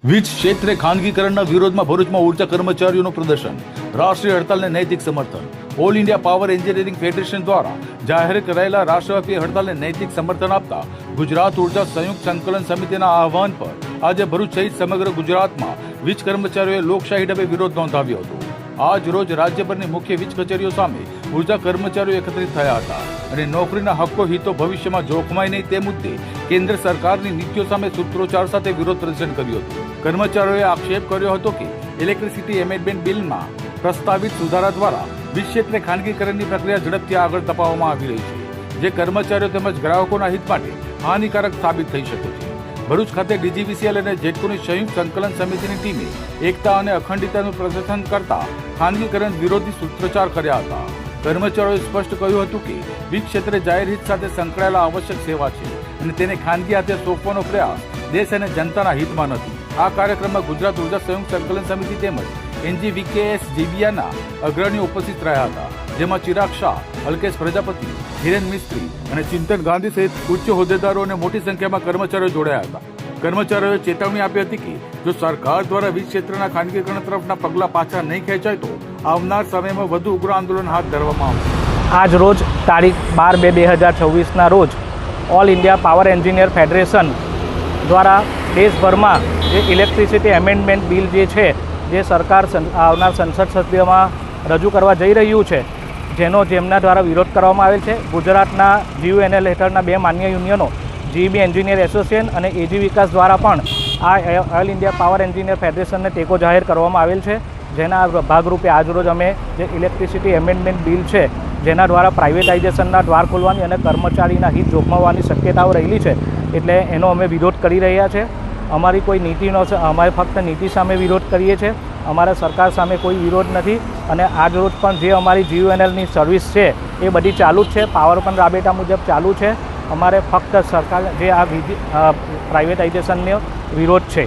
વીજ ક્ષેત્રે ખાનગીકરણના વિરોધમાં ભરૂચમાં ઉર્જા કર્મચારીઓનું પ્રદર્શન, રાષ્ટ્રીય હડતાલને નૈતિક સમર્થન। All India power engineering federation દ્વારા જાહેર કરાયેલા રાષ્ટ્રવ્યાપી હડતાલને નૈતિક સમર્થન આપતા ગુજરાત ઉર્જા સંયુક્ત સંકલન સમિતિના આહવાન પર આજે ભરૂચ સહિત સમગ્ર ગુજરાતમાં વીજ કર્મચારીઓએ લોકશાહી ઢબે વિરોધ નોંધાવ્યો હતો। આજ રોજ રાજ્યભરની મુખ્ય વીજ કચેરીઓ સામે ઉર્જા કર્મચારીઓ એકત્રિત થયા હતા અને નોકરીના હક્કો હિતો ભવિષ્યમાં જોખમાય નહીં તે મુદ્દે કેન્દ્ર સરકારની નીતિઓ સામે સૂત્રોચ્ચાર સાથે વિરોધ પ્રદર્શન કર્યું હતું। કર્મચારીઓએ આક્ષેપ કર્યો હતો કે ઇલેક્ટ્રિસિટી એમેન્ડમેન્ટ બિલમાં પ્રસ્તાવિત સુધારા દ્વારા વીજ ક્ષેત્રે ખાનગીકરણની પ્રક્રિયા ઝડપથી આગળ ધપાવવામાં આવી રહી છે, જે કર્મચારીઓ તેમજ ગ્રાહકોના હિત માટે હાનિકારક સાબિત થઈ શકે છે। ભરૂચ ખાતે ડીજીવીસીએલ અને જેટકોની સંયુક્ત સંકલન સમિતિની ટીમે એકતા અને અખંડિતતાનું પ્રદર્શન કરતા ખાનગીકરણ વિરોધી સૂત્રોચ્ચાર કર્યા હતા। કર્મચારીઓએ સ્પષ્ટ કહ્યું હતું કે વીજ ક્ષેત્રે જાહેર હિત સાથે સંકળાયેલા આવશ્યક સેવા છે અને તેને ખાનગી હાથે સોંપવાનો પ્રયાસ દેશ અને જનતાના હિતમાં નથી। આ કાર્યક્રમમાં ગુજરાત ઉર્જા સંયુક્ત સંકલન સમિતિ તેમજ એનજીવીકેએસ જીબીયાના અગ્રણીઓ ઉપસ્થિત રહ્યા હતા, જેમાં ચિરાગ શાહ, અલ્કેશ પ્રજાપતિ, હિરેન મિસ્ત્રી અને ચિંતન ગાંધી સહિત ઉચ્ચ હોદ્દેદારો અને મોટી સંખ્યામાં કર્મચારીઓ જોડાયા હતા। કર્મચારીઓએ ચેતવણી આપી હતી કે જો સરકાર દ્વારા વીજ ક્ષેત્રના ખાનગીકરણ તરફના પગલાં પાછા નહીં ખેંચાય તો આવનાર સમયમાં વધુ ઉગ્ર આંદોલન હાથ ધરવામાં આવશે। આજ રોજ તારીખ 12/2/2024ના રોજ all India power engineer federation દ્વારા દેશભરમાં જે ઇલેક્ટ્રિસિટી એમેન્ડમેન્ટ બિલ જે છે, જે સરકાર આવનાર સંસદ સભ્યમાં રજૂ કરવા જઈ રહ્યું છે, જેમના દ્વારા વિરોધ કરવામાં આવેલ છે। ગુજરાતના જીયુએનએલ હેઠળના બે માન્ય યુનિયનો જીબી એન્જિનિયર એસોસિએશન અને એજી વિકાસ દ્વારા પણ આ ઓલ ઇન્ડિયા પાવર એન્જિનિયર ફેડરેશનને ટેકો જાહેર કરવામાં આવેલ છે, જેના ભાગરૂપે આજરોજ અમે જે ઇલેક્ટ્રિસિટી એમેન્ડમેન્ટ બિલ છે, જેના દ્વારા પ્રાઇવેટાઇઝેશનના દ્વાર ખોલવાની અને કર્મચારીના હિત જોખમાવવાની શક્યતાઓ રહેલી છે, એટલે એનો અમે વિરોધ કરી રહ્યા છે। અમારી કોઈ નીતિનો અમે ફક્ત નીતિ સામે વિરોધ કરીએ છીએ, અમારા સરકાર સામે કોઈ વિરોધ નથી। અને આજરોજ પણ જે અમારી જીયુએનએલની સર્વિસ છે એ બધી ચાલુ જ છે, પાવર પણ રાબેતા મુજબ ચાલુ છે। અમારે ફક્ત સરકાર જે આ પ્રાઇવેટાઇઝેશનનો વિરોધ છે।